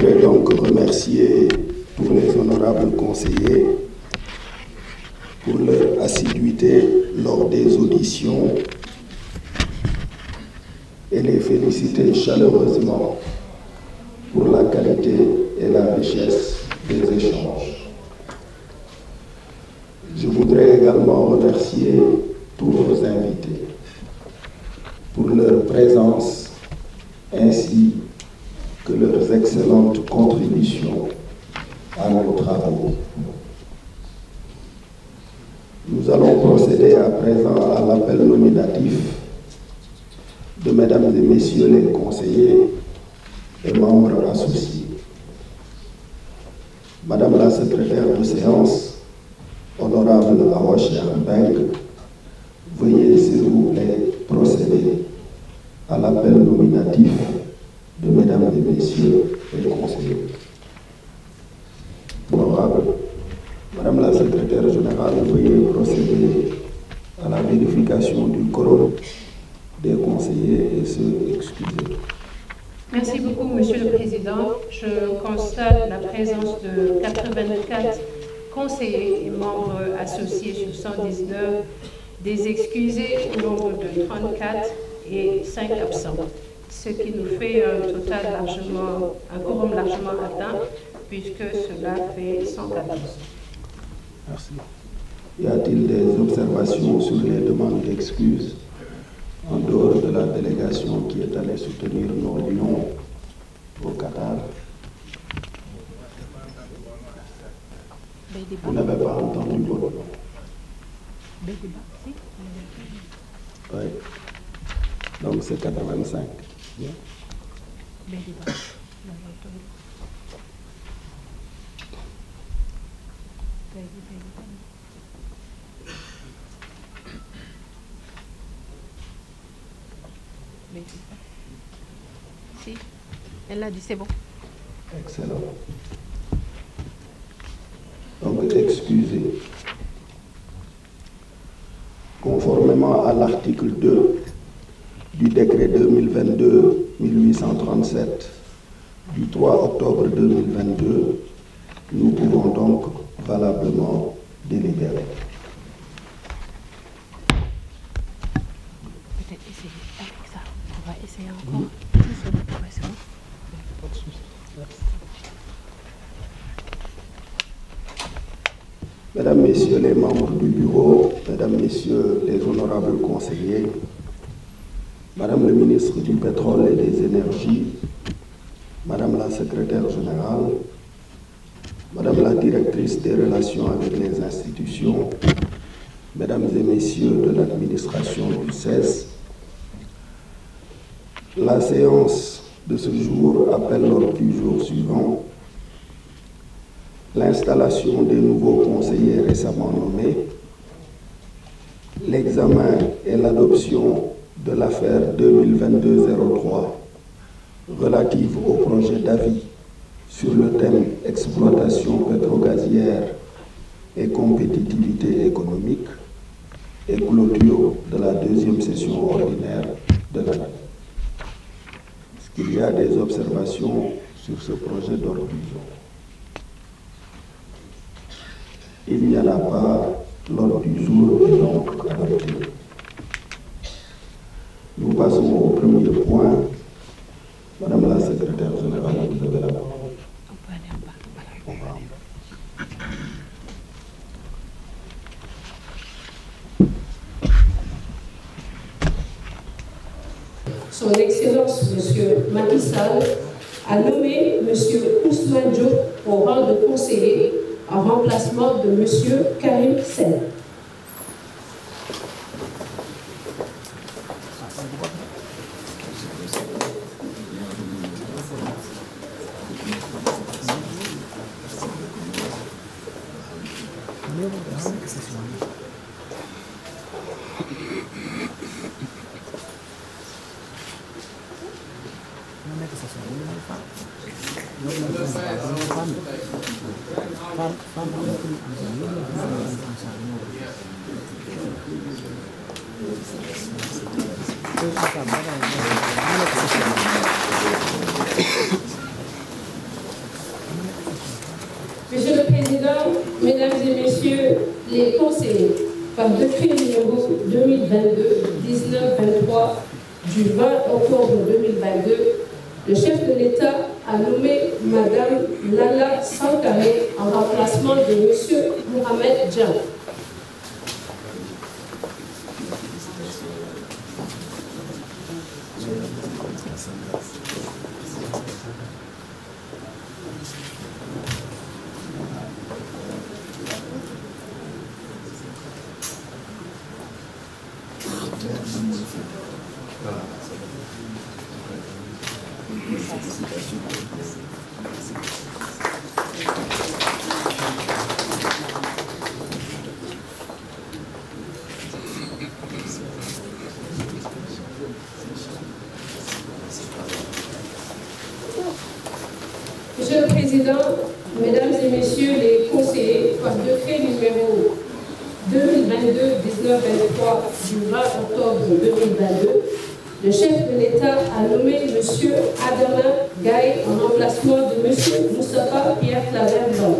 voudrais donc remercier tous les honorables conseillers pour leur assiduité lors des auditions et les féliciter chaleureusement pour la qualité et la richesse des échanges. Je voudrais également remercier tous nos invités pour leur présence ainsi que leurs excellentes contributions à nos travaux. Nous allons procéder à présent à l'appel nominatif de mesdames et messieurs les conseillers et membres associés. Madame la secrétaire de séance, honorable Awacher Mbeng, veuillez s'il vous plaît procéder à l'appel nominatif de mesdames et messieurs les conseillers. Honorable, Madame la secrétaire générale, veuillez procéder à la vérification du quorum des conseillers et se excuser. Merci beaucoup, Monsieur le Président. Je constate la présence de 84 conseillers et membres associés sur 119, des excusés au nombre de 34 et 5 absents, ce qui nous fait un quorum largement atteint, puisque cela fait 114. Merci. Y a-t-il des observations sur les demandes d'excuses en dehors de la délégation qui est allée soutenir nos lions au Qatar? Vous n'avez pas entendu le vote? Oui. Donc c'est 85. Si, elle a dit c'est bon. Excellent. Donc, excusez. Conformément à l'article 2 du décret 2022-1837 du 3 octobre 2022, nous pouvons donc valablement délibérer. Peut-être essayer avec ça. On va essayer encore. C'est bon. Mesdames, Messieurs les membres du bureau, Mesdames, Messieurs les honorables conseillers, Madame le ministre du Pétrole et des Énergies, Madame la secrétaire générale, Madame la directrice des relations avec les institutions, Mesdames et Messieurs de l'administration du CES, la séance de ce jour appelle l'ordre du jour suivant: l'installation des nouveaux conseillers récemment nommés, l'examen et l'adoption de l'affaire 2022-03 relative au projet d'avis sur le thème exploitation pétrogazière et compétitivité économique et clôture de la deuxième session ordinaire de l'année. Est-ce qu'il y a des observations sur ce projet d'ordre du jour? Il n'y en a pas. L'ordre du jour est donc adopté. Nous passons au premier point. Madame la secrétaire générale, vous avez la parole. On peut aller en bas. Voilà. Son Excellence, Monsieur Macky Sall, a nommé Monsieur Ousmane Diop au rang de conseiller en remplacement de Monsieur Karim Sen. messieurs les conseillers, par décret numéro 2022-1923 du 20 octobre 2022, le chef de l'État a nommé Madame Lala Sankaré en remplacement de Monsieur Mohamed Djan. Monsieur le Président, Mesdames et Messieurs les conseillers, par décret numéro 2022-1923 du 20 octobre 2022, le chef de l'État a nommé M. Adama Gaye en remplacement de M. Moustapha Pierre Claver Blanc.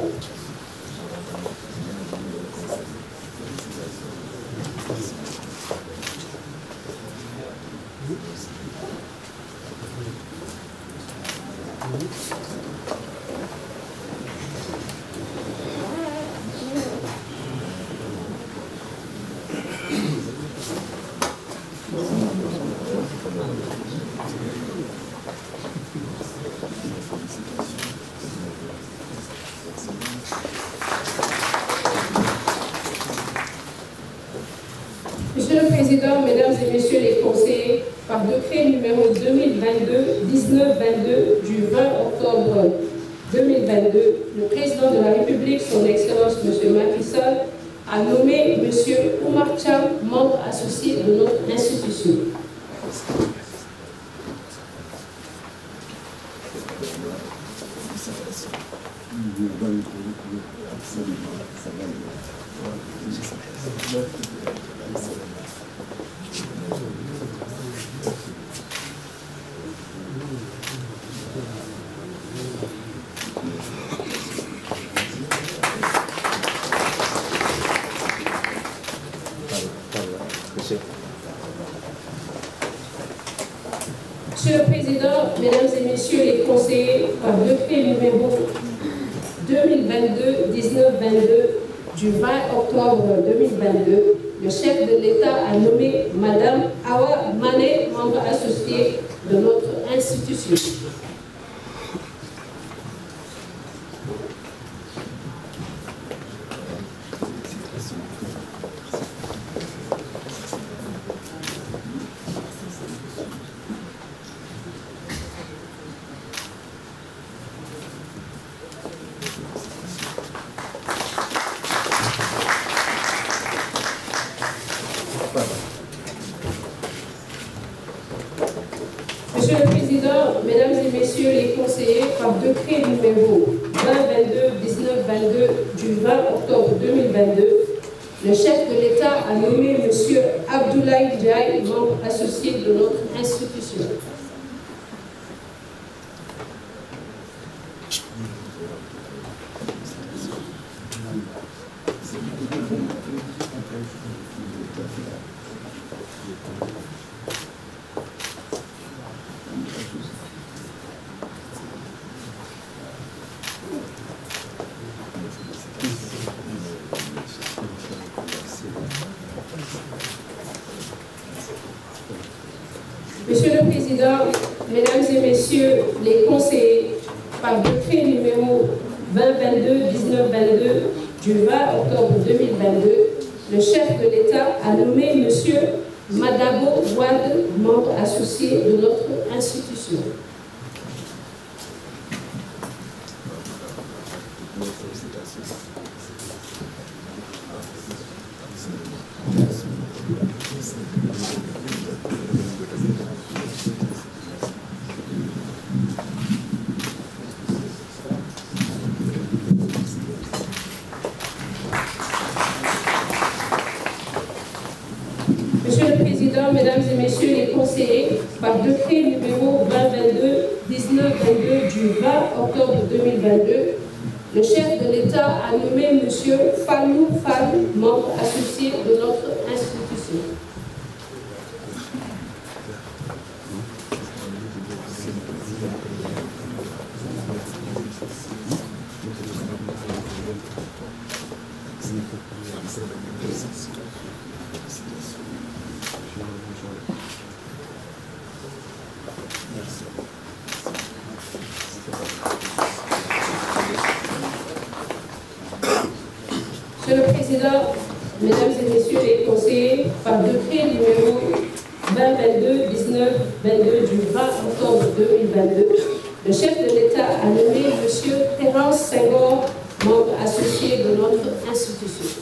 Monsieur le Président, Mesdames et Messieurs les conseillers, par décret numéro 2022-1922 du 20 octobre 2022, le Président de la République, son Excellence M. Macky Sall, a nommé M. Oumar Thiam, membre associé de notre institution. Monsieur le Président, Mesdames et Messieurs les conseillers, par décret numéro 2022-1922 du 20 octobre 2022, le chef de l'État a nommé Madame Awa Mané, membre associé de notre institution. Monsieur le Président, Mesdames et Messieurs les conseillers, par décret numéro 2022-1922 du 20 octobre 2022, le chef de l'État a nommé M. Abdoulaye Diaye, membre associé de notre institution. Monsieur le Président, Mesdames et Messieurs les conseillers, par décret numéro 2022-1922 du 20 octobre 2022, le chef de l'État a nommé M. Madabo Wade, membre associé de notre institution. Monsieur le Président, Mesdames et Messieurs les conseillers, par décret numéro 2022-1922 du 20 octobre 2022, le chef de l'État a nommé M. Fallou Fall, membre associé de notre institution. Monsieur le Président, Mesdames et Messieurs les conseillers, par décret numéro 2022-19-22 du 20 octobre 2022, le chef de l'État a nommé M. Terence Senghor, membre associé de notre institution.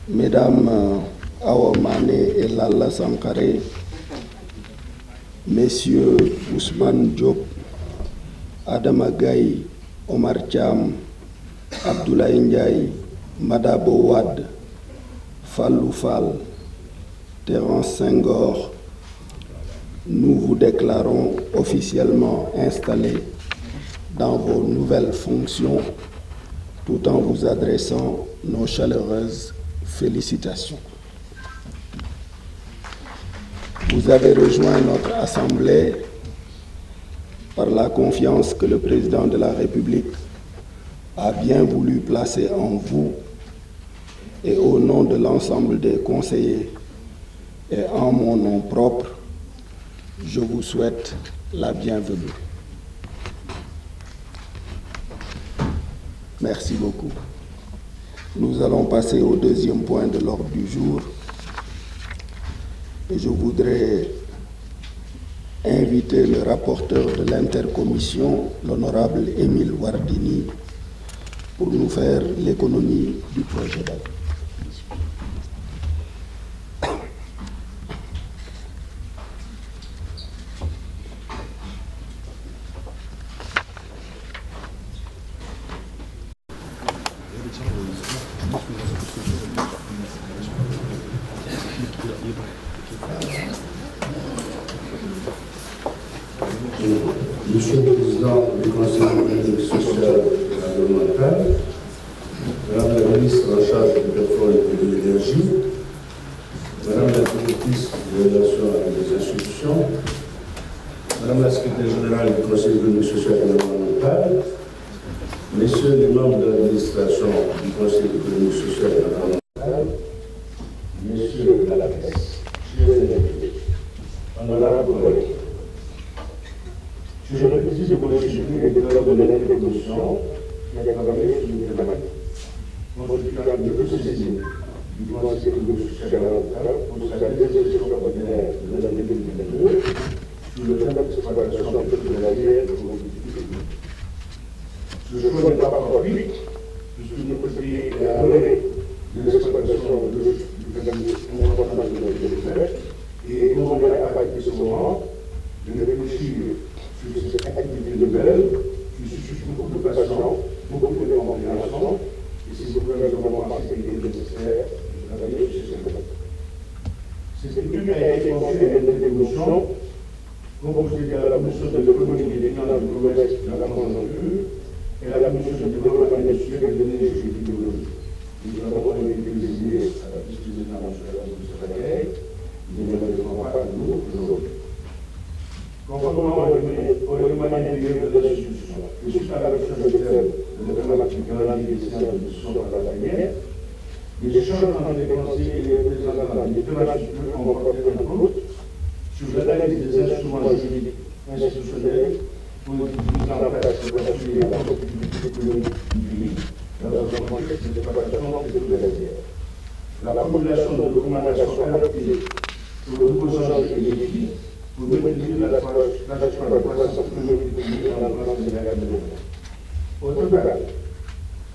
Mesdames Awamane et Lalla Sankare, Messieurs Ousmane Diop, Adama Gaye, Omar Thiam, Abdoulaye Ndiaye, Madabo Wade, Fallou Fall, Terence Senghor, nous vous déclarons officiellement installés dans vos nouvelles fonctions tout en vous adressant nos chaleureuses félicitations. Vous avez rejoint notre Assemblée par la confiance que le Président de la République a bien voulu placer en vous, et au nom de l'ensemble des conseillers et en mon nom propre, je vous souhaite la bienvenue. Merci beaucoup. Nous allons passer au deuxième point de l'ordre du jour. Et je voudrais inviter le rapporteur de l'intercommission, l'honorable Émile Wardini, pour nous faire l'économie du projet d'avis. Monsieur le Président du Conseil économique, social et environnemental, Madame la ministre en charge du pétrole et de l'énergie, Madame la directrice des relations avec les institutions, Madame la secrétaire générale du Conseil économique, social et environnemental, Messieurs les membres de l'administration du Conseil économique, social et environnemental, Messieurs à la presse, chers invités, honorables collègues, je me précise de constituer le directeur de l'intercommission qui a travaillé sur une thématique, constituant de saisine du Conseil économique, social et environnemental pour sa deuxième ordinaire de l'année 2022 sur le thème d'exploitation pétrolière de mobilité. Ce choix n'est pas fortuit, puisque notre pays est à l'arrêt de l'exploitation du phénomène important de notre territoire, et nous avons à partir de ce moment de réfléchir sur cette activité nouvelle qui suscite beaucoup de passion, beaucoup de compréhension, et c'est pourquoi nous avons pensé qu'il est nécessaire de travailler sur ce thème. Cette étude a été confiée à une évolution composée de la commission de l'économie des finances, du commerce, de la conjoncture et à la commission de développement industriel et de l'énergie et de l'hydrologie. Nous avons été désignés à la vice-présidence de la commission de la dernière, les échanges entre les conseillers et les représentants des deux institutions ont porté entre autres sur l'analyse des instruments juridiques institutionnels pour mise en place de la compétitivité économique du pays dans un contexte d'exploitation pétrolière. La formulation de recommandations adaptées sur le nouveau enjeux et les défis pour maintenir la trajectoire de croissance économique du pays dans le plan sénégal de développement. Au total,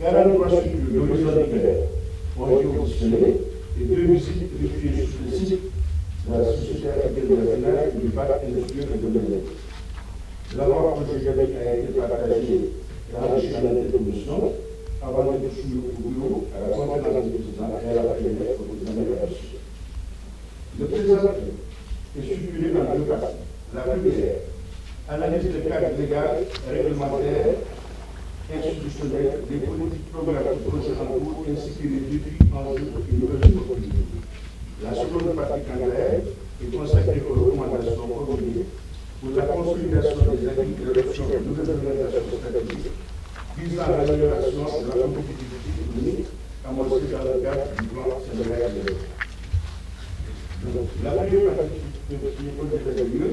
43 structures d'horizon d'hiver ont été auditionnées et 2 visites effectuées sur le site de la Société internationale du parc industriel et de l'énergie. L'avant projet de loi a été partagé et enrichi dans l'intercommission avant d'être soumis au bureau, à la conférence des présidents et à la plénière pour examiner la discussion. Le présent est structuré dans 2 parties. La première, analyse le cadre légal, réglementaire, institutionnel, des politiques, programmes et projets en cours, ainsi que les défis, enjeux et nouvelles opportunités. La seconde partie, quant à elle, est consacrée aux recommandations formulées pour la consolidation des acquis de l'adoption de nouvelles organisations stratégiques visant à l'amélioration de la compétitivité économique amorcée dans le cadre du plan Sénégal de développement. La première partie de ce lieu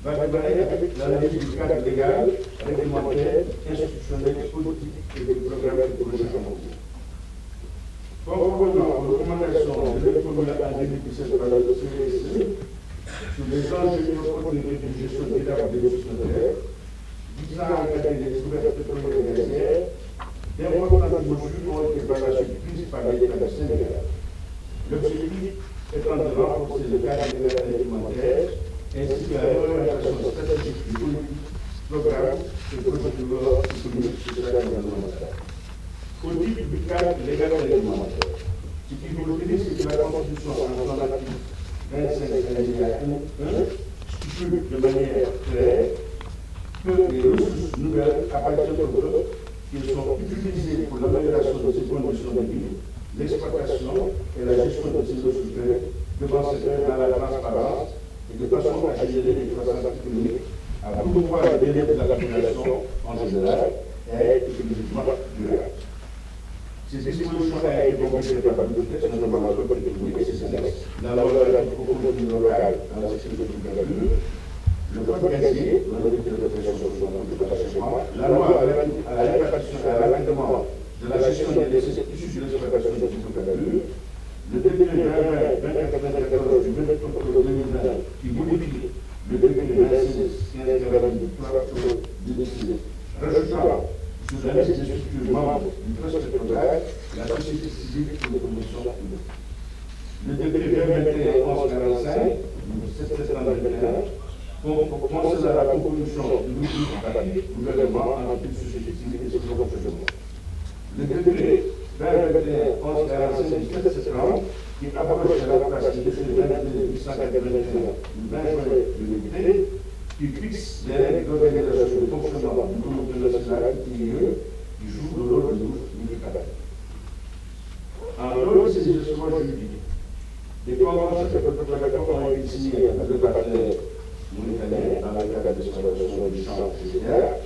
va démarrer avec l'analyse du cadre légal, réglementaire, institutionnel, politique et des programmes de projets en cours. Conformément aux recommandations de formulées en 2017 par le CESE sur les enjeux et opportunités de gestion durable des ressources naturelles, visant à encadrer les découvertes pétrolières et gazières, d'importantes mesures ont été par la suite prises par l'État du Sénégal. L'objectif étant de renforcer le cadre légal alimentaire ainsi que la réorientation stratégique du politique, programme et projet de loi économique, social et environnemental. Au titre du cadre légal alimentaire, ce qui vous retenez, c'est que la Constitution en son article 25 alinéa 1 stipule de manière claire que les ressources nouvelles appartiennent au peuple, qu'elles sont utilisées pour l'amélioration de ses conditions de vie, l'exploitation et la gestion de ces ressources devant se faire dans la transparence et de façon à générer des croissances économiques, à promouvoir le bien-être de la population en général et à être économiquement durable. Ces dispositions ont été complétées par le texte, notamment le code économique et ses annexes, la loi relative au contenu local dans la section de l'agriculture, le code gazier, dans le décret de prévention de l'achèvement, la loi relative à la répartition et à l'amendement de la gestion des déchets issus de l'exploitation de l'agriculture, le décret 2094 du 28 octobre 2020 qui modifie le décret 26 15 octobre 2006, rajoutant sur la liste des structures membres du trust pétrolier la société civile pour les commissions publiques. Le décret 2021 1145 du 7 septembre 2021 concernant la composition du gouvernement en toute société civile et ses fonctionnements. Le décret 2021 1145 du 7 septembre qui abroge la place du décret 881 du 20 juin 2008 qui fixe les règles d'organisation de fonctionnement du comité national qui joue le rôle de du travail. En dehors de ces instruments juridiques, des conventions de collaboration ont été signées avec le partenaire mauritanien dans le cadre de l'exploitation du champ CDR.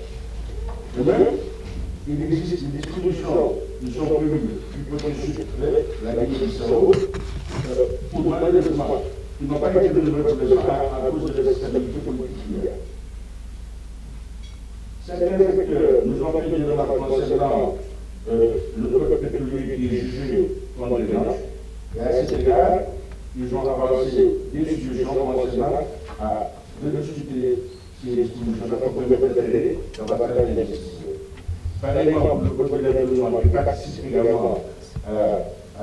De même, il existe des dispositions qui sont prévues du processus avec la Guinée-Bissau pour malheureusement qui n'ont pas été délivrés pour les gens à cause de l'instabilité politique qu'il y a. Certains secteurs nous ont fait des remarques concernant le peuple pétrolier qui est jugé condamnant, et à cet égard, ils ont avancé des suggestions concernant à rediscuter ces dispositions pour permettre d'aider dans la bataille des décisions. Par exemple, le code de l'environnement qui participe également à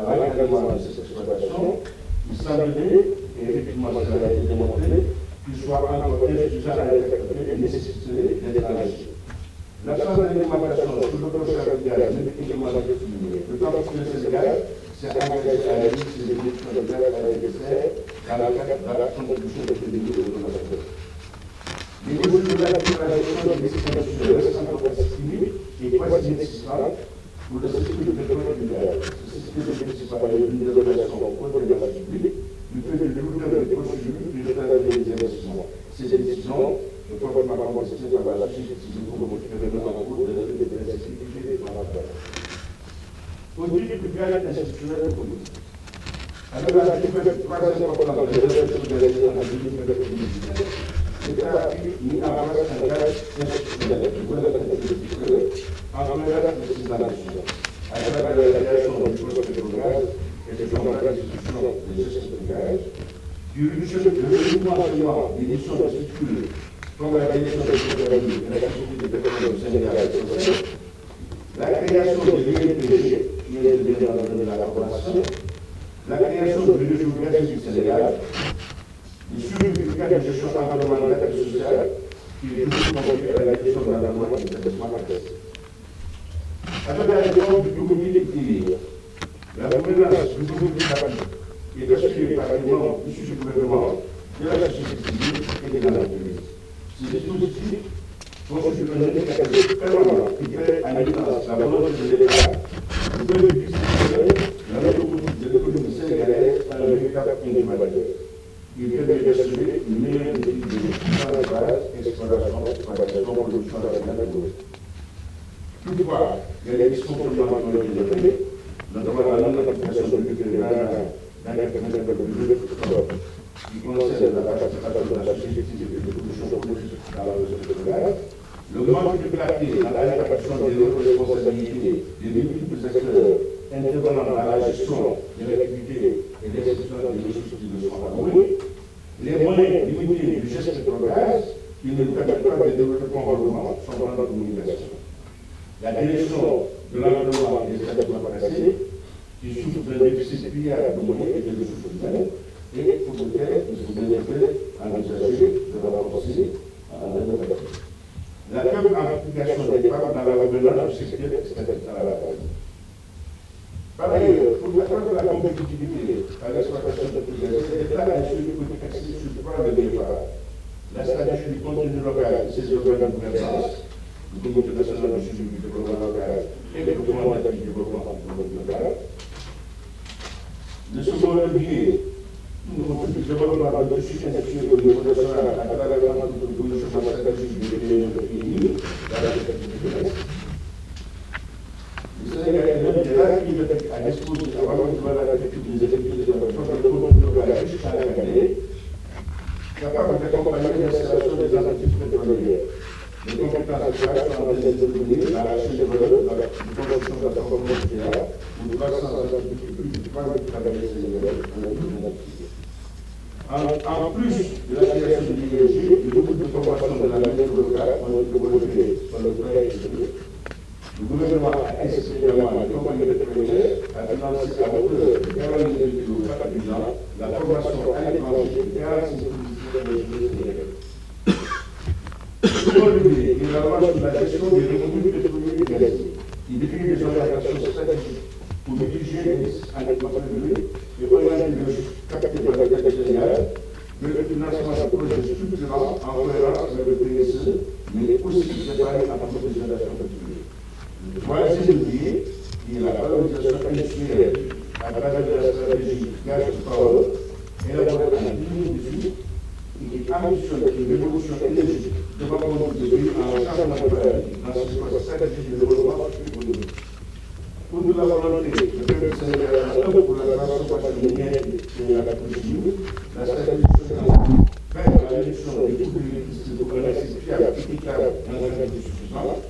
l'encadrement de cette exploitation, il semblerait, et effectivement cela a été démontré, qu'il soit encore insuffisant à l'effectuer et nécessiterait d'être enrichi. L'absence d'alimentation sur le prochain gaz n'est également déterminée. Le temps que le Sénégal s'est engagé à la liste des émissions de gaz à effet de serre dans le cadre de la contribution de l'épidémie de l'automatisation. Les mesures de la gestion des décisions restent encore estimées et quasi inexistantes pour le système de pétrole du gaz. Ce système de pétrole par une délégation au contrôle de la publique du fait de l'ouverture des procédures de déterminer les investissements. Ces décisions ne peuvent pas contestées par la société civile pour motiver le en cours de la des activités dans la au titre du bien-être institutionnel politique. Alors, la troisième importance de l'élection de l'élection en 2019, l'État a mis en place un cadre institutionnel de gouvernance politique en matière d'institution, à travers la création du poste de gaz et de l'institution de gestion de gaz, du renouvellement des missions de structure comme la direction de l'économie et la capacité de développement du Sénégal, la création de l'INPG, qui est le dernier de la formation, la création de l'Union géographique du Sénégal, le suivi du cadre de gestion environnementale et sociale, qui est toujours conduit à la gestion de l'environnement et de l'établissement marqués. À travers la réforme du comité d'équilibre, la gouvernance du comité de est assurée par les membres issus du gouvernement, de la société civile et de l'entreprise. Ces dispositifs constituent un mécanisme permanent qui crée en évidence la volonté de l'État de bénéficier de l'autonomie de l'économie sénégalaise par le véritable individuel. Il permet d'assurer une meilleure équilibre de gestion de base, exploration, exploitation, production de la nature. Toutefois, il y a des dysfonctionnements qui ont été développés, notamment la non-application de l'UPR dans les domaines de qui concerne la participation de la société civile et de production politique dans la ressource de gaz, le manque de clarté dans la répartition des responsabilités des multiples acteurs intervenant dans la gestion de l'activité et des institutions des ressources qui ne sont pas allouées, les moyens limités du geste de gaz qui ne permettent pas de développer convenablement sont dans notre communication. La direction de l'environnement et des établissements passés, qui souffre d'un déficit milliard de moyens et de ressources humaines, et pour lequel il faut bien envisager de renforcer en innovation. La faible implication des femmes dans la gouvernance du secteur extérieur à la base. Par ailleurs, pour défendre la compétitivité à l'exploitation de tous les l'État a assuré une politique axée sur le plan de départ. La stratégie du contenu local et ses organes de gouvernance, le Comité national de suivi du développement local et le commandement du développement local, le second levier, le développement de soutien institutionnel au niveau national à travers la position stratégique du pays, la responsabilité de l'Est. Le Sénégal est l'un des rares pays à disposer avant de la république des effectifs de développement de commande locale jusqu'à la année, capable d'accompagner l'installation des entreprises pétrolières. Les compétences locales sont en train d'intervenir dans la chaîne de valeur, dans la promotion de la performance générale, où 300 entreprises plus de 3 000 travailleurs sénégalais en activité. En plus de la création de l'énergie, les groupes de formation de la main locale ont été développés par le projet économique. Le gouvernement a exceptionnellement les compagnies pétrolières à financer à hauteur de 40 millions par an la formation à l'étranger de 46 millions sénégalais. Second levier, il avance sur la gestion des revenus pétroliers et gaziers. Il définit des orientations stratégiques pour mitiger les risques en économie et orienter le capital de la dette générale, le financement de projets structurants en cohérence avec le PSE, mais aussi préparer à la professionnalisation pétrolière. Le troisième levier, qui est la valorisation industrielle à travers la stratégie Gas Power, élaborée en 2018, et qui ambitionne une révolution énergétique devant le monde du pays en changement de paradigme dans ce stratégie de développement économique. Pour nous, la volonté de faire le Sénégal pour la transformation minière et la procédure, la stratégie vers la réduction des coûts de l'électricité pour un accès fiable, équitable et en qualité suffisante,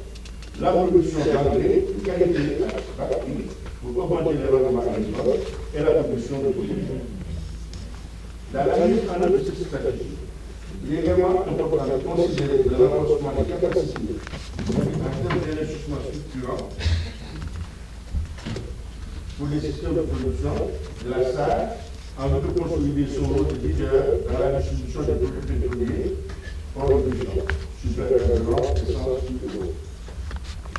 la production d'engrais de qualité à prix pour augmenter les rendements agricoles et la production de pollution. Dans la mise en œuvre de cette stratégie, il est également important de considérer le renforcement des capacités en termes d'investissement structurant pour les systèmes de production de la SAR en vue de consolider son rôle de leader dans la distribution des produits pétroliers hors de production, supérieur essence de l'eau.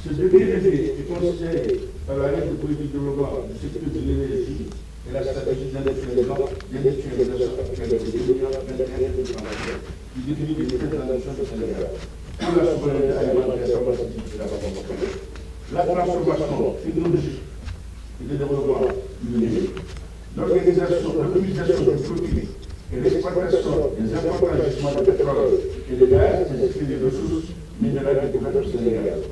Ce dernier est considéré par la règle de politique de développement du secteur de l'énergie et la stratégie d'industrialisation actuelle de l'Union européenne qui définit les prétentions du Sénégal pour la souveraineté alimentaire et la transformation technologique et le développement numérique, l'organisation, l'optimisation des produits et l'exploitation des importants gisements de pétrole et de gaz, ainsi que des ressources minérales du gouvernement sénégalais,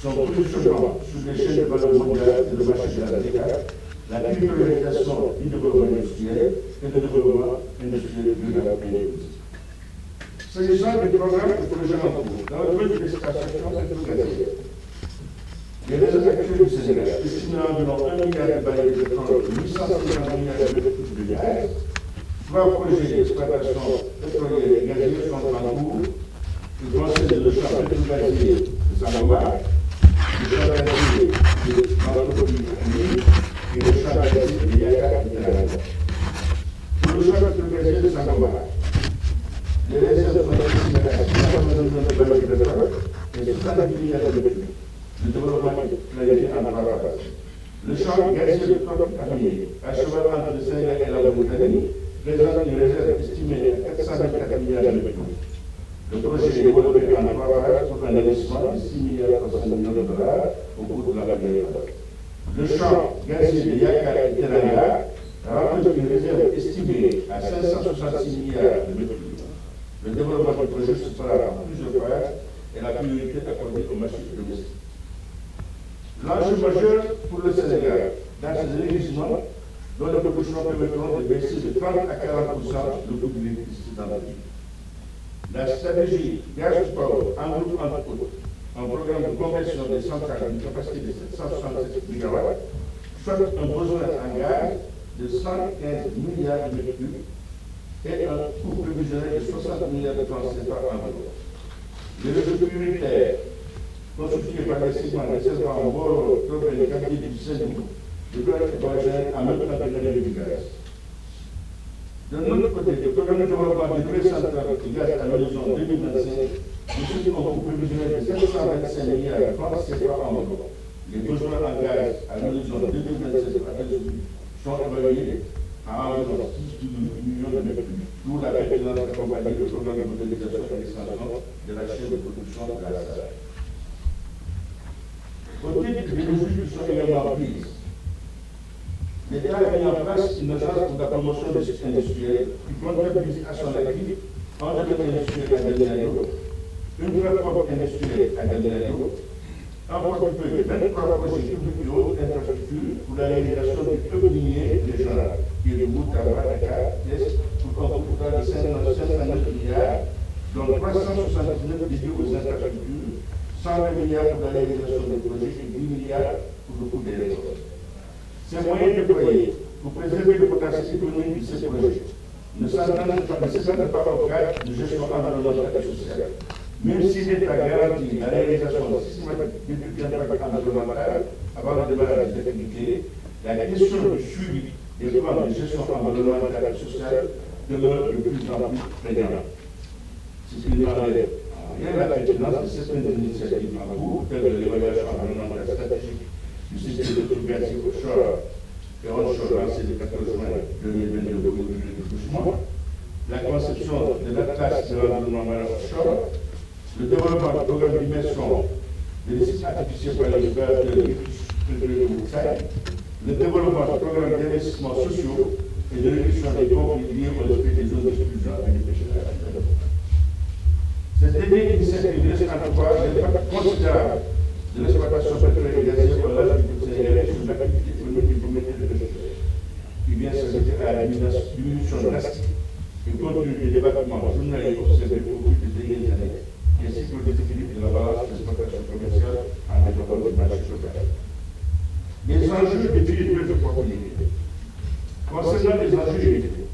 son positionnement sur les chaînes de valeur mondiale et le marché de la décade, la territorialisation du développement industriel et le développement industriel durable et inclusif. S'agissant des programmes et projets en cours, dans le domaine de l'exploitation pétrolière, les réserves actuelles du Sénégal, estimées à environ 1 milliard de barils de pétrole et 850 milliards de mètres cubes de gaz, 3 projets d'exploitation pétrolière et gazière sont en cours, qui concernent le champ pétro-gazier de Sangomar, le champ gazier de Mantobi et le champ gazier de Yaka de Teranga. Pour le champ pétro-gazier de Sangomar, les réserves sont estimées à 629 barils de pétrole et 70 milliards de mètres cubes. Le développement planifié en 3 phases. Le champ gazier de Toc-Afamé, à cheval entre le Sénégal et la Mauritanie, présente une réserve estimée à 424 milliards de mètres cubes. Le projet est développé en 3 phases pour un investissement de 6 milliards 300 millions de dollars au cours de la première phase. Le champ gazier de Yaka et Teranga rencontre une réserve estimée à 566 milliards de mètres cubes. Le développement du projet se fera en plusieurs phases et la priorité accordée au marché domestique. L'enjeu majeur pour le Sénégal dans ces investissements, dont les propositions permettront de baisser de 30 à 40% le coût de l'électricité dans le pays. La stratégie Gaz to Power englobe entre autres un programme de conversion des centrales d'une capacité de 767 MW, soit un besoin en gaz de 115 milliards de mètres cubes et un coût prévisionnel de 60 milliards de francs CFA environ. Les réseaux prioritaires constitué par les segments de César Mboro, Tobel et Kabili du Sénégal, de doit être en même temps que l'année du gaz. De notre côté, le programme de développement des nouvelles centrales de gaz à l'horizon 2025 nous sommes en prévisionnel de 725 milliards de francs CFA environ. Les besoins en gaz à l'horizon 2027 sont évalués à environ 6 millions de mètres cubes, d'où la pertinence d'accompagner le programme de modernisation et d'extension de la chaîne de production de gaz. Au titre des mesures qui sont également prises, l'État a mis en place une agence pour la promotion des sites industriels qui comptabilise à son actif un domaine industriel à Delnado, une plateforme industrielle à Delnado, un portefeuille de 23 projets publics et autres infrastructures pour la réalisation du club minier régional qui est le Moutaba Dakar Est pour un coût total de 509 milliards, dont 379 dédiés aux infrastructures, 120 milliards pour la réalisation des projets et 10 milliards pour le coût des réseaux. Ces moyens déployés pour préserver le potentiel économique de ces projets ne s'entendent pas au cadre de gestion environnementale et sociale. Même si l'État garantit la réalisation systématique d'études d'impact environnemental avant le démarrage des activités, la question du suivi des plans de gestion environnementale et sociale demeure de plus en plus prégnante. C'est ce qu'il n'enlève rien à la pertinence de certaines initiatives en cours, telles que l'évaluation environnementale stratégique du système de gazier offshore et onshore lancé le 14 juin 2022 au début du doucement, la conception de l'atlas de l'environnement marin offshore, le développement du programme d'immersion des sites artificiels par les opérateurs pétroliers de Moussai, le développement du programme d'investissements sociaux et de réduction des conflits liés au respect des zones d'exclusion et des péchés. Cette dernière initiative laisse entrevoir l'impact considérable de l'exploitation pétrolière et gazière pour l'âge du Sénégalais sur l'activité économique et monétaire de pétrole, qui vient s'ajouter à la diminution drastique et continue des débattements journaliers observés au cours des dernières années, ainsi que le déséquilibre de la balance de l'exploitation commerciale en développement du marché local. Les enjeux des pays de opportunités. Concernant les enjeux électriques,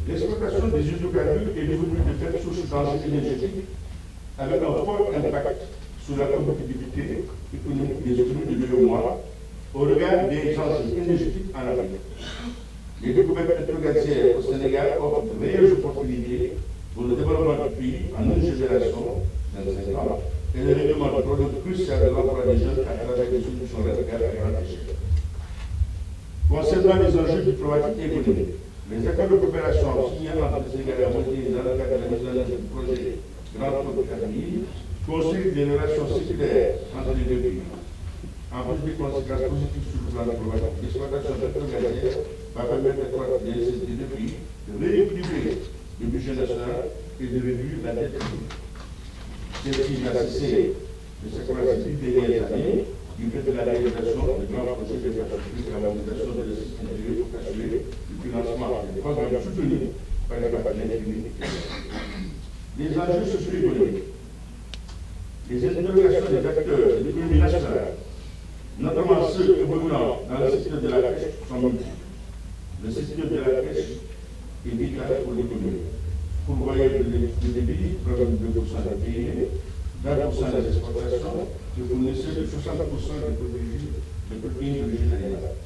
l'exploitation des hydrocarbures est devenue de fait source d'enjeux énergétiques avec un fort impact sur la compétitivité économique des économies de l'UEMOA au regard des enjeux énergétiques en Afrique. Les découvertes pétrogazières au Sénégal offrent de réelles opportunités pour le développement du pays en une génération, 25 ans, et le règlement du problème crucial de l'emploi des jeunes à travers des solutions radicales à grande échelle. Concernant les enjeux diplomatiques et économiques, les accords de coopération signés entre le Sénégal et la Mauritanie dans le cadre de la mise en œuvre du projet Grand Tour de Camille consolident des relations séculaires entre les deux pays. En plus des conséquences positives sur le plan diplomatique, l'exploitation pétrogazière va permettre d'accroître les deux pays, de rééquilibrer le budget national et de réduire la dette publique. Celle-ci va cesser de ces 10 dernières années, du fait de la réalisation de grands projets d'infrastructure et la mobilisation de sites intérieurs pour assurer le financement des programmes soutenus par les partenaires publics. Les enjeux socio-économiques, les interrogations des acteurs de l'économie nationale, notamment ceux évoluant dans le secteur de la pêche, sont multiples. Le secteur de la pêche est vital pour l'économie. Pourvoyeur de débit, 22% du PIB, 20% des exportations, que fournisseur de 60% des protéines d'origine animale.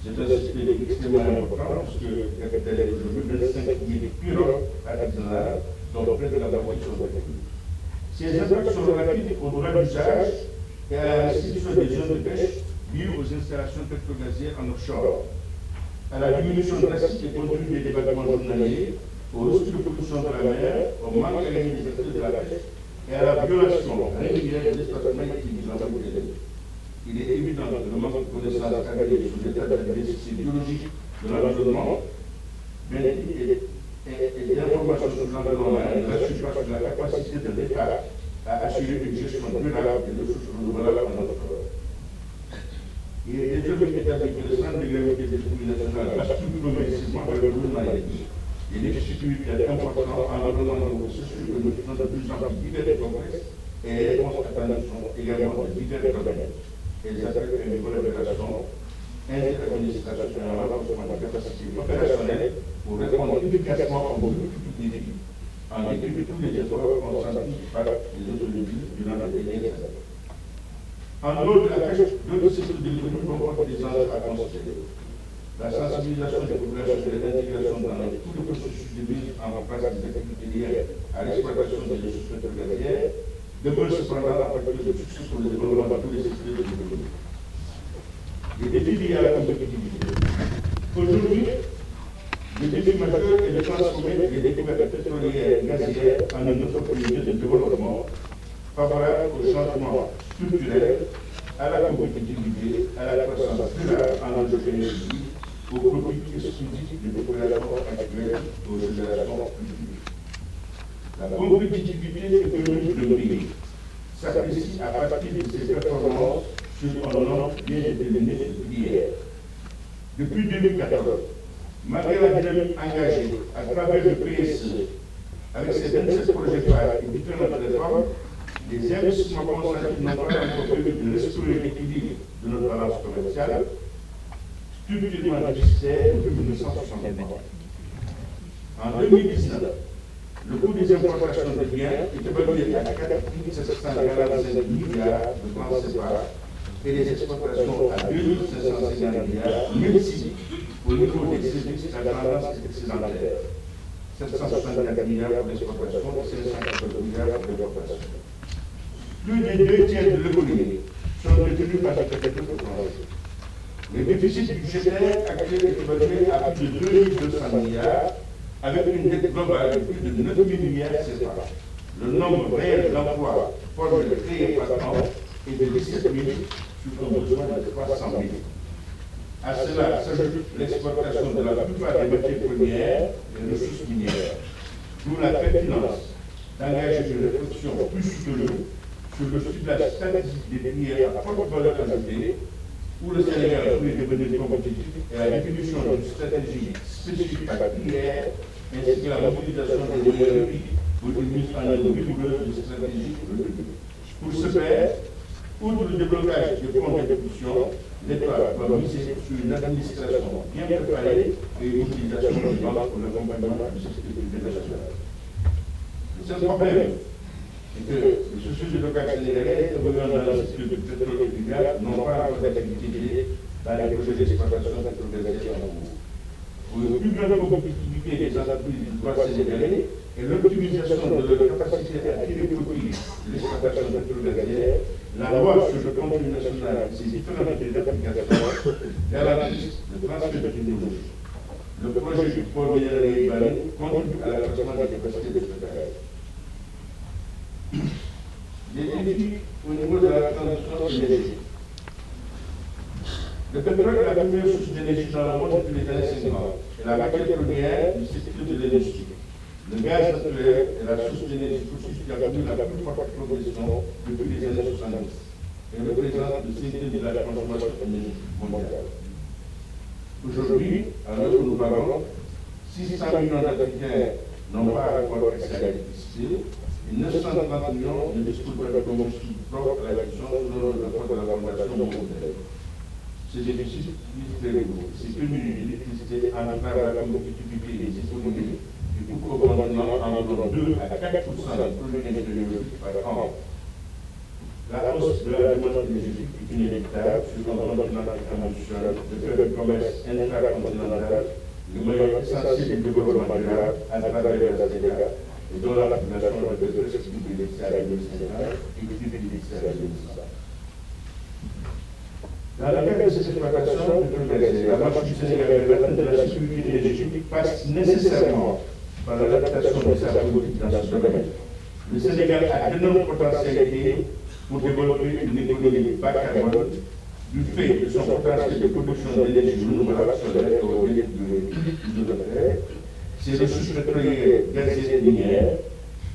C'est un secteur extrêmement important parce que le capital est aujourd'hui 25 000 pirogues artisanales, dont près de la moitié sont agricoles. Ces impacts sont relatifs au droit d'usage et à la restriction des zones de pêche liées aux installations pétrogazières en offshore, à la diminution drastique des contenus des débarquements journaliers, au risque de pollution de la mer, au manque à l'administration de la pêche et à la violation régulière des exploitations actives dans le pays. Il est évident que le manque de connaissances avérées sur l'état de la diversité biologique de l'environnement et d'informations sur l'environnement ne rassure pas sur la capacité de l'État à assurer une gestion durable des ressources renouvelables en notre corps. Il est désormais établi que le centre de gravité des économies nationales bascule progressivement vers le gouvernement électrique. Les déficits budgétaires importants en environnement socio-économique sont de plus en plus divers et complexes et les réponses attendues sont également de divers domaines. Elles appellent une collaboration interadministration et un renforcement de capacités opérationnelles pour répondre efficacement aux multiples défis en dépit de tous les efforts consentis par les autorités durant les dernières années. En dehors de la pêche, d'autres secteurs de l'économie comportent des enjeux à considérer. La sensibilisation des populations et l'intégration dans tous les processus de mise en place des activités liées à l'exploitation des ressources pétrolières demeure cependant un facteur de succès pour le développement de tous les secteurs de l'économie. Les défis liés à la compétitivité. Aujourd'hui, le défi majeur est de transformer les découvertes pétrolières et gazières en une opportunité de développement favorable au changement structurel, à la compétitivité, à la croissance durable en entreprenariat, au profit exclusif des populations actuelles et aux générations futures. La compétitivité économique de nos pays s'apprécie à partir de ses performances sur un nombre bien déterminé de filières. Depuis 2014, malgré la dynamique engagée à travers le PSE, avec ses 27 projets phares et différentes réformes, les investissements consentis n'ont pas encore permis de restaurer l'équilibre de notre balance commerciale, structurellement déficitaire depuis 1963. En 2019, le coût des importations de biens est évalué à 4 745 milliards de francs CFA et les exportations à 2 550 milliards, même si, au niveau des services, la tendance est excédentaire. 764 milliards pour l'exportation et 514 milliards pour l'importation. Plus des 2 tiers de l'économie sont détenus par ce secteur étranger. Le déficit budgétaire actuel est évalué à plus de 2200 milliards, avec une dette globale de plus de 9 000 milliards CFA. Le nombre réel d'emplois formés créés par an est de 17 000 sur un besoin de 300 000. À cela s'ajoute l'exportation de la plupart des matières premières et des ressources minières. D'où la pertinence d'engager une réflexion plus soutenue sur le ciblage stratégique des filières à forte valeur ajoutée, où le Sénégal pourrait devenir compétitif, et la définition d'une stratégie spécifique par filière, ainsi que la mobilisation des moyens publics pour une mise en œuvre rigoureuse de stratégie pour le public. Pour ce faire, outre le déblocage des fonds d'investissement, l'État doit miser sur une administration bien préparée et une mobilisation des banques pour l'accompagnement du secteur privé national. Le seul problème est que les sociétés locales sénégalaises évoluant dans le secteur du pétrole et du gaz n'ont pas encore d'activité liée dans les projets d'exploitation pétrolière en cours. Pour une plus grande compétitivité des entreprises du droit sénégalais et l'optimisation de leur capacité à tirer profit de l'exploitation pétrolière, la loi sur le contenu national et ses différentes applications garantissent le transfert de technologie. Le projet du port minéral Ibani contribue à l'accroissement des capacités d'exploitation. Les défis au niveau de la transition énergétique. Le pétrole est la première source d'énergie dans le monde depuis les années 50 et la matière première du secteur de l'industrie. Le gaz naturel est la source d'énergie fossile qui a connu la plus forte progression depuis les années 70 et représente le 5e de la consommation énergétique mondiale. Aujourd'hui, alors que nous parlons, 600 millions d'Africains n'ont pas encore accès à l'électricité et 930 millions ne disposent pas de combustible propre à la cuisson selon le rapport de la Fondation mondiale. Ce déficit est très gros. C'est que l'électricité entrave la compétitivité et les disponibilités et pour au continent environ 2 à 4% du produit intérieur par an. La hausse de la demande énergétique est inévitable sur un continent international de faire du commerce intracontinental le moyen essentiel du développement durable à travers la ZDK et dont la population de respecter l'électricité à 2050 et vivre l'électricité à 2050. Dans le cadre de cette exploitation la marche du Sénégal de la sécurité énergétique passe nécessairement par l'adaptation de sa politique dans ce domaine. Le Sénégal a d'énormes potentialités pour développer une économie bas carbone du fait de son potentiel de production d'énergie renouvelable solaire au lieu de terre, ses ressources pétrolières, gazières et minières,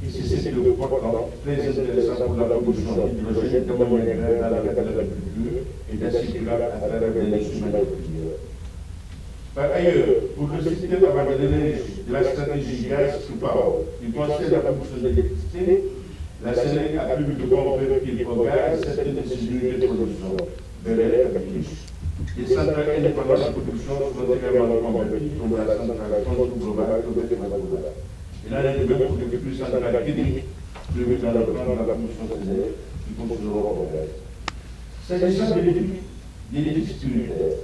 et ses secteurs importants, très intéressants pour la production d'hydrogène, d'ammoniac dans l'agriculture et d'acides graves à travers l'industrie manufacturière. Par ailleurs, pour le système avant de l'énergie, de la stratégie gaz to power, qui concerne la production d'électricité, la Sénélec a prévu de convertir au gaz certaines de ses unités de production, Bel-Air, Capiche. Les centrales indépendantes de production sont également converties comme la centrale compte globale de Guatemala. Il en est de même pour les plus centrales techniques prévues dans le plan de la production Sénélec qui fonctionneront au gaz. S'agissant des déficits unitaires,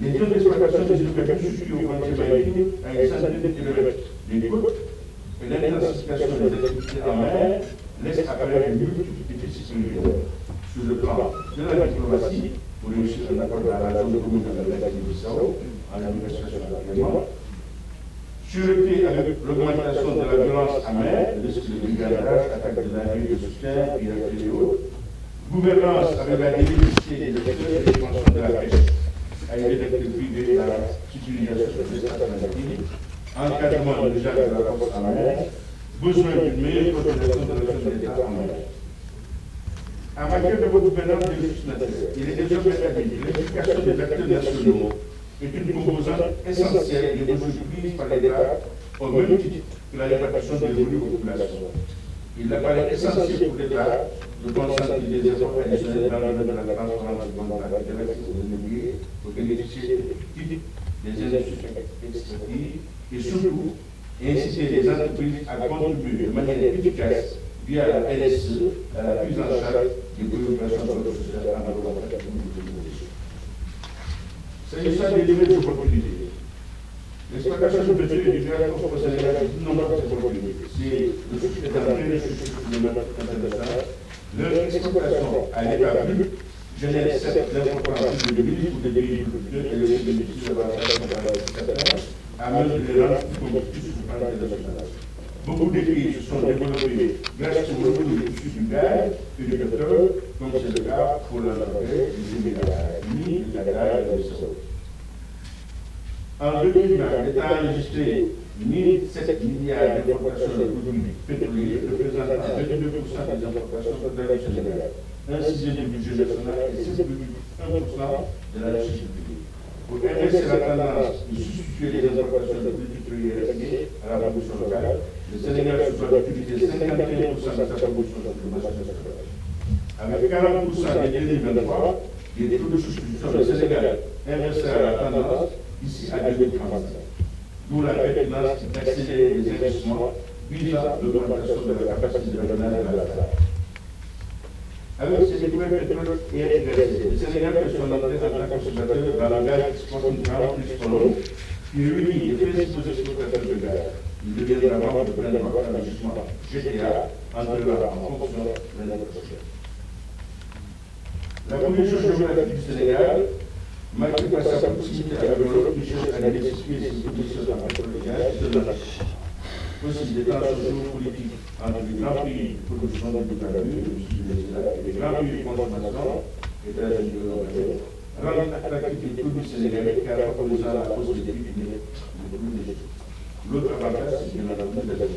les zones d'exploitation des hydrocarbures situées au frontières maritimes à une centaine de kilomètres des côtes et l'intensification des activités en mer laisse apparaître de multiples déficits unitaires. Sur le plan de la diplomatie, pour réussir un accord dans la zone commune de la Guinée-Bissau, en administration actuellement, sûreté avec l'augmentation de la violence en mer, le risque de brigandage, attaque de navires de soutien, piraterie et autres, gouvernance avec la diversité des secteurs et l'expansion de la pêche, avec les acteurs privés dans l'utilisation des alternatives, encadrement de l'usage de la force en mer, besoin d'une meilleure coordination de l'action de l'État en mer. En matière de gouvernance des ressources naturelles, il est désormais établi que l'implication des acteurs nationaux est une composante essentielle des mesures prises par l'État au même titre que la répartition des revenus aux populations. Il apparaît essentiel pour l'État de concentrer des efforts additionnels dans le domaine de la transformation environnementale de l'accès aux énergies pour bénéficier effectifs des industries extractives et surtout inciter les entreprises à contribuer de manière efficace via la RSE à la prise en charge des préoccupations sociales environnementales de l'énergie. S'agissant des limites d'opportunité, l'exploitation du pétrole et du gaz offre au Sénégal de nombreuses opportunités. C'est le succès d'entrée de ce international. Leur exploitation à l'état brut génère certes l'importance de l'huile ou des agriculteurs et les bénéfices de la transition à mesure de les rendre plus compétitifs sur le plan international. Beaucoup de pays se sont développés grâce aux revenus issus du gaz et du pétrole, comme c'est le cas pour la Norvège, les Émirats arabes unis, la Qatar et le Saoudi. En 2020, l'État a enregistré 1,7 milliards d'importations de produits pétroliers, représentant 22% des importations totales du Sénégal, un sixième du budget national et 6,1% de la richesse publique. Pour inverser la tendance de substituer les importations de produits pétroliers restés à la production locale, le Sénégal se doit d'utiliser 51% de sa production de nationale. Avec 40% dès 2023, les taux de substitution du Sénégal inversera la tendance ici à 2035. D'où la pertinence d'accélérer les investissements visant l'augmentation de la capacité de drainage de la terre. Avec ces découvertes pétrole et électricité, le Sénégal fait son entrée en tant que consommateur dans le gaz exporte une grande plus qui réunit les principaux exploitateurs de gaz. Il deviendra membre de plein droit dans l'ajustement GTA entrera en fonction de l'année prochaine. La condition géographique du Sénégal, marquée par sa proximité avec l'Europe, cherche à diversifier ses positions en pétrole et gaz de la nation. Aussi, des tensions géopolitiques entre les grands pays de production d'hydrocarbures et les grands pays de consommation, États-Unis et Européens, rendent attractifs les produits sénégalais car favorisant la hausse des prix des produits énergétiques. L'autre avantage, c'est bien entendu la dette.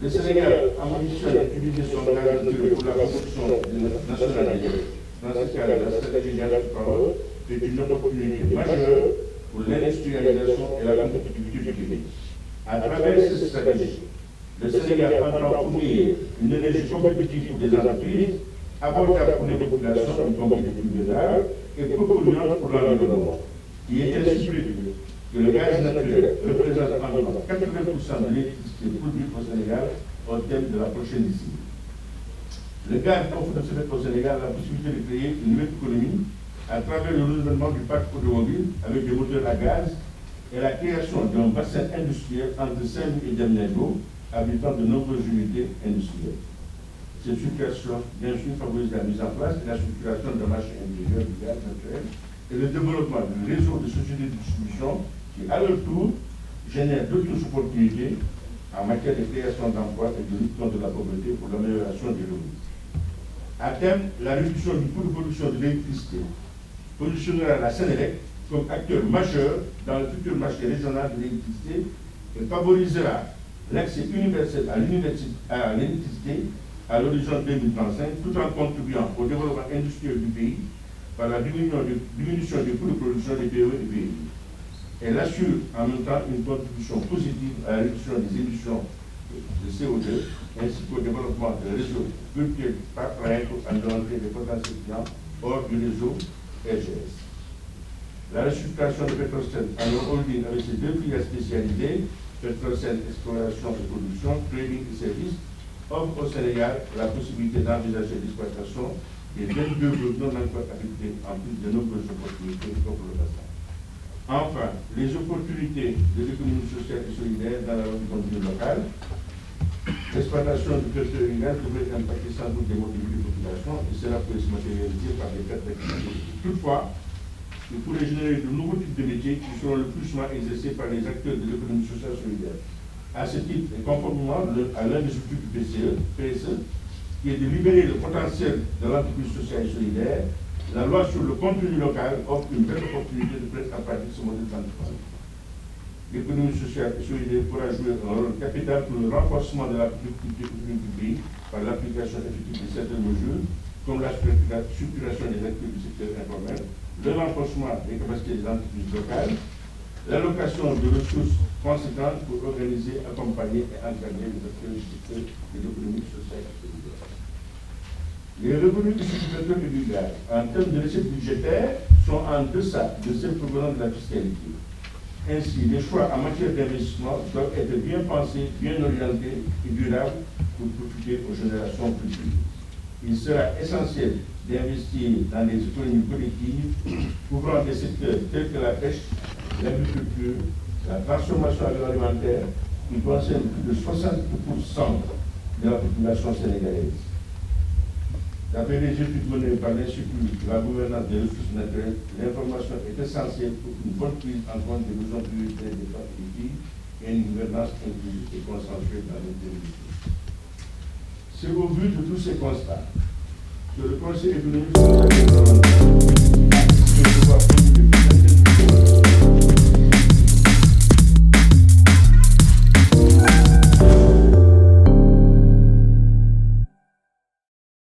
Le Sénégal ambitionne d'utiliser son gaz naturel pour la production nationale des gaz. Dans ce cas, la stratégie Gas Power est une opportunité majeure pour l'industrialisation et la compétitivité du pays. À travers cette stratégie, le Sénégal entend fournir une énergie compétitive pour les entreprises, abordable pour les populations, une compétitivité durable et peu polluante pour l'environnement. Il est ainsi prévu que le gaz naturel représente environ 80% de l'électricité produite au Sénégal au terme de la prochaine décennie. Le gaz offre de ce fait au Sénégal la possibilité de créer une nouvelle économie à travers le renouvellement du parc automobile avec des moteurs à gaz et la création d'un bassin industriel entre Saint-Louis et Diamniadio, abritant de nombreuses unités industrielles. Cette situation, bien sûr, favorise la mise en place et la structuration d'un marché intérieur du gaz naturel et le développement du réseau de sociétés de distribution qui, à leur tour, génèrent d'autres opportunités en matière de création d'emplois et de lutte contre la pauvreté pour l'amélioration des revenus. À terme, la réduction du coût de production de l'électricité positionnera la Sénélec comme acteur majeur dans le futur marché régional de l'électricité et favorisera l'accès universel à l'électricité à l'horizon 2035, tout en contribuant au développement industriel du pays par la diminution des coûts de production des PME et PMI. Elle assure en même temps une contribution positive à la réduction des émissions de CO2 ainsi qu'au développement de réseaux virtuels par exemple pour engendrer des potentiels clients hors du réseau RGS. La restructuration de Petrosen en holding avec ses deux filiales spécialisées, Petrosen Exploration et Production, Trading et Services, offre au Sénégal la possibilité d'envisager l'exploitation des 22 groupes non encore affectés en plus de nombreuses opportunités pour le bassin. Enfin, les opportunités de l'économie sociale et solidaire dans la contenu local. L'exploitation du pétrole et du gaz devrait impacter sans doute des mobilités de population et cela peut se matérialiser par des pertes d'activité. Toutefois, il pourrait générer de nouveaux types de métiers qui seront le plus souvent exercés par les acteurs de l'économie sociale et solidaire. À ce titre, et conformément à l'un des objectifs du PSE, qui est de libérer le potentiel de l'entreprise sociale et solidaire, la loi sur le contenu local offre une belle opportunité de prendre à partir de ce modèle d'entreprise. L'économie sociale et solidaire pourra jouer un rôle capital pour le renforcement de la productivité économique du pays par l'application effective de certaines mesures, comme la structuration des actifs du secteur informel, le renforcement des capacités des entreprises locales, l'allocation de ressources conséquentes pour organiser, accompagner et encadrer les acteurs du secteur de l'économie sociale et solidaire. Les revenus issus du pétrole et du gaz, en termes de recettes budgétaires, sont en deçà de celles provenant de la fiscalité. Ainsi, les choix en matière d'investissement doivent être bien pensés, bien orientés et durables pour profiter aux générations futures. Il sera essentiel d'investir dans des économies collectives couvrant des secteurs tels que la pêche, l'agriculture, la transformation agroalimentaire, qui concernent plus de 60% de la population sénégalaise. D'après les études menées par l'Institut de la gouvernance des ressources naturelles, l'information est essentielle pour une bonne prise en compte des besoins prioritaires des femmes politiques et une gouvernance inclusive et consensuelle dans l'intégrité. C'est au vu de tous ces constats que le Conseil économique